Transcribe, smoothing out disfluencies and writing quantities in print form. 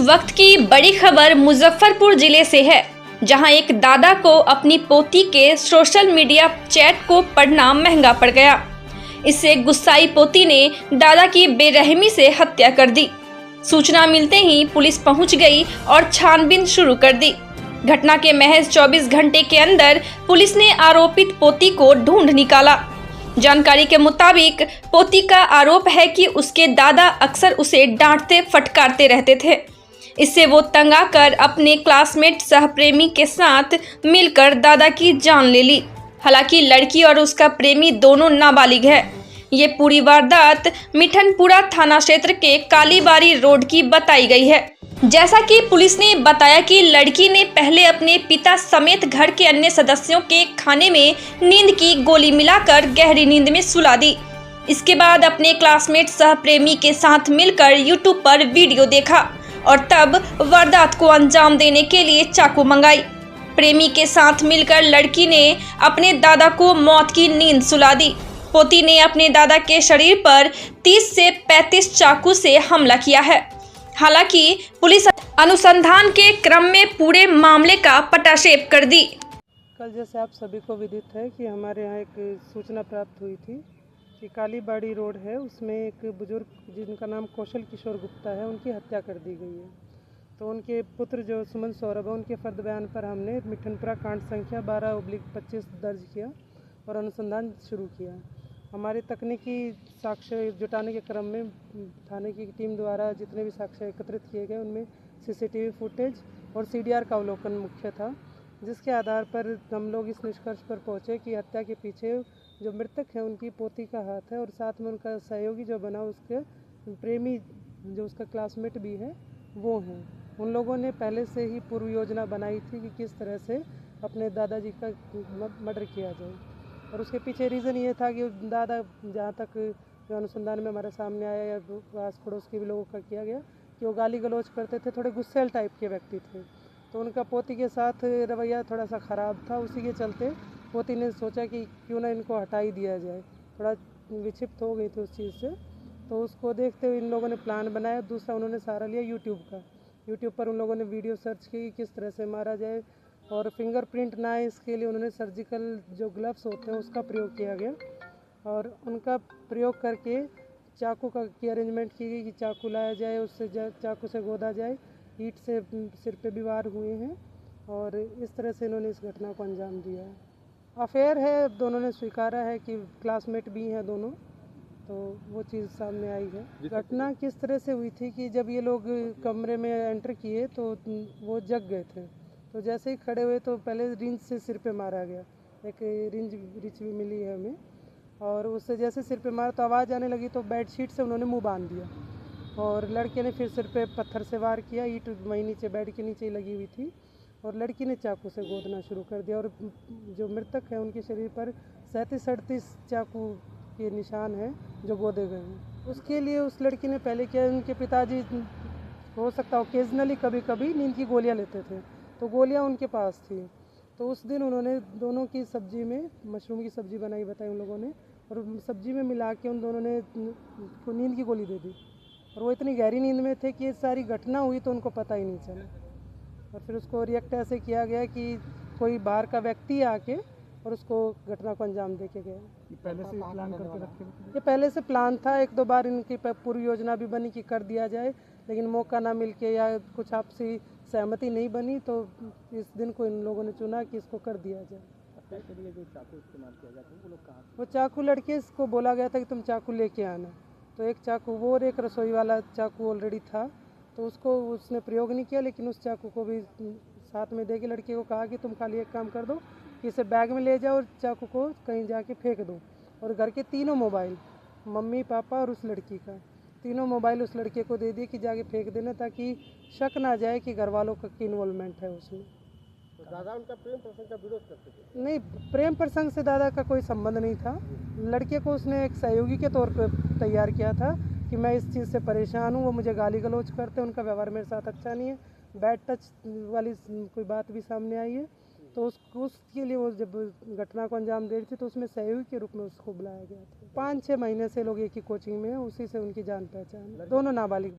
वक्त की बड़ी खबर मुजफ्फरपुर जिले से है, जहां एक दादा को अपनी पोती के सोशल मीडिया चैट को पढ़ना महंगा पड़ गया। इससे गुस्साई पोती ने दादा की बेरहमी से हत्या कर दी। सूचना मिलते ही पुलिस पहुंच गई और छानबीन शुरू कर दी। घटना के महज 24 घंटे के अंदर पुलिस ने आरोपित पोती को ढूंढ निकाला। जानकारी के मुताबिक पोती का आरोप है कि उसके दादा अक्सर उसे डांटते फटकारते रहते थे। इससे वो तंग आकर अपने क्लासमेट सहप्रेमी के साथ मिलकर दादा की जान ले ली। हालांकि लड़की और उसका प्रेमी दोनों नाबालिग है। ये पूरी वारदात मिठनपुरा थाना क्षेत्र के कालीबाड़ी रोड की बताई गई है। जैसा कि पुलिस ने बताया कि लड़की ने पहले अपने पिता समेत घर के अन्य सदस्यों के खाने में नींद की गोली मिलाकर गहरी नींद में सुला दी। इसके बाद अपने क्लासमेट सहप्रेमी के साथ मिलकर यूट्यूब पर वीडियो देखा और तब वारदात को अंजाम देने के लिए चाकू मंगाई। प्रेमी के साथ मिलकर लड़की ने अपने दादा को मौत की नींद सुला दी। पोती ने अपने दादा के शरीर पर 30 से 35 चाकू से हमला किया है। हालांकि पुलिस अनुसंधान के क्रम में पूरे मामले का पटाक्षेप कर दी। कल जैसे आप सभी को विदित है कि हमारे यहाँ एक सूचना प्राप्त हुई थी कि कालीबाड़ी रोड है, उसमें एक बुजुर्ग जिनका नाम कौशल किशोर गुप्ता है, उनकी हत्या कर दी गई है। तो उनके पुत्र जो सुमन सौरभ है, उनके फर्द बयान पर हमने मिठनपुरा कांड संख्या 12/25 दर्ज किया और अनुसंधान शुरू किया। हमारे तकनीकी साक्ष्य जुटाने के क्रम में थाने की टीम द्वारा जितने भी साक्ष्य एकत्रित किए गए उनमें सीसीटीवी फुटेज और सीडीआर का अवलोकन मुख्य था, जिसके आधार पर हम लोग इस निष्कर्ष पर पहुंचे कि हत्या के पीछे जो मृतक है उनकी पोती का हाथ है और साथ में उनका सहयोगी जो बना उसके प्रेमी जो उसका क्लासमेट भी है वो हैं। उन लोगों ने पहले से ही पूर्व योजना बनाई थी कि किस तरह से अपने दादाजी का मर्डर किया जाए और उसके पीछे रीज़न ये था कि दादा जहाँ तक जो अनुसंधान में हमारे सामने आया या आस पड़ोस के भी लोगों का किया गया कि वो गाली गलौज करते थे, थोड़े गुस्सेल टाइप के व्यक्ति थे। तो उनका पोती के साथ रवैया थोड़ा सा ख़राब था। उसी के चलते पोती ने सोचा कि क्यों ना इनको हटा ही दिया जाए, थोड़ा विक्षिप्त हो गई थी उस चीज़ से। तो उसको देखते हुए इन लोगों ने प्लान बनाया। दूसरा उन्होंने सहारा लिया यूट्यूब पर उन लोगों ने वीडियो सर्च की किस तरह से मारा जाए और फिंगरप्रिंट ना आए इसके लिए उन्होंने सर्जिकल जो ग्लव्स होते हैं उसका प्रयोग किया गया और उनका प्रयोग करके चाकू की अरेंजमेंट की गई कि चाकू लाया जाए, उससे चाकू से गोदा जाए। ईंट से सिर पे भी वार हुए हैं और इस तरह से इन्होंने इस घटना को अंजाम दिया है। अफेयर है, दोनों ने स्वीकारा है कि क्लासमेट भी हैं दोनों, तो वो चीज़ सामने आई है। घटना किस तरह से हुई थी कि जब ये लोग कमरे में एंटर किए तो वो जग गए थे। तो जैसे ही खड़े हुए तो पहले रिंच से सिर पे मारा गया, एक रिंच भी मिली है हमें, और उससे जैसे सिर पे मारा तो आवाज़ आने लगी तो बेडशीट से उन्होंने मुंह बांध दिया और लड़के ने फिर सिर पे पत्थर से वार किया। ईंट वहीं नीचे बेड के नीचे ही लगी हुई थी और लड़की ने चाकू से गोदना शुरू कर दिया और जो मृतक है उनके शरीर पर 37-38 चाकू के निशान हैं जो गोदे गए हैं। उसके लिए उस लड़की ने पहले किया, उनके पिताजी हो सकता ओकेजनली कभी कभी नींद की गोलियाँ लेते थे तो गोलियाँ उनके पास थी। तो उस दिन उन्होंने दोनों की सब्जी में मशरूम की सब्ज़ी बनाई बताई उन लोगों ने और सब्जी में मिला के उन दोनों ने को नींद की गोली दे दी और वो इतनी गहरी नींद में थे कि ये सारी घटना हुई तो उनको पता ही नहीं चला। और फिर उसको रिएक्ट ऐसे किया गया कि कोई बाहर का व्यक्ति आके और उसको घटना को अंजाम दे के गया। पहले से प्लान करके रखे ये पहले से प्लान था। 1-2 बार इनकी पूर्व योजना भी बनी कि कर दिया जाए, लेकिन मौका ना मिलके या कुछ आपसी सहमति नहीं बनी तो इस दिन को इन लोगों ने चुना कि इसको कर दिया जाए। के लिए जो चाकू इस्तेमाल किया जाता है वो लोग कहाँ? वो चाकू लड़के को बोला गया था कि तुम चाकू लेके आना, तो एक चाकू वो और एक रसोई वाला चाकू ऑलरेडी था तो उसको उसने प्रयोग नहीं किया, लेकिन उस चाकू को भी साथ में दे के लड़के को कहा कि तुम खाली एक काम कर दो कि इसे बैग में ले जाओ और चाकू को कहीं जाके फेंक दो। और घर के तीनों मोबाइल, मम्मी पापा और उस लड़की का, तीनों मोबाइल उस लड़के को दे दिए कि जाके फेंक देना ताकि शक ना जाए कि घर वालों का इन्वॉल्वमेंट है उसमें। तो दादा उनका प्रेम प्रसंग का विरोध करते थे? नहीं, प्रेम प्रसंग से दादा का कोई संबंध नहीं था। लड़के को उसने एक सहयोगी के तौर पर तैयार किया था कि मैं इस चीज़ से परेशान हूँ, वो मुझे गाली गलौज करते हैं, उनका व्यवहार मेरे साथ अच्छा नहीं है, बैड टच वाली कोई बात भी सामने आई है। तो उसके लिए वो जब घटना को अंजाम दे रही थी तो उसमें सहयोगी के रूप में उसको बुलाया गया था। 5-6 महीने से लोग एक ही कोचिंग में हैं, उसी से उनकी जान पहचान, दोनों नाबालिग।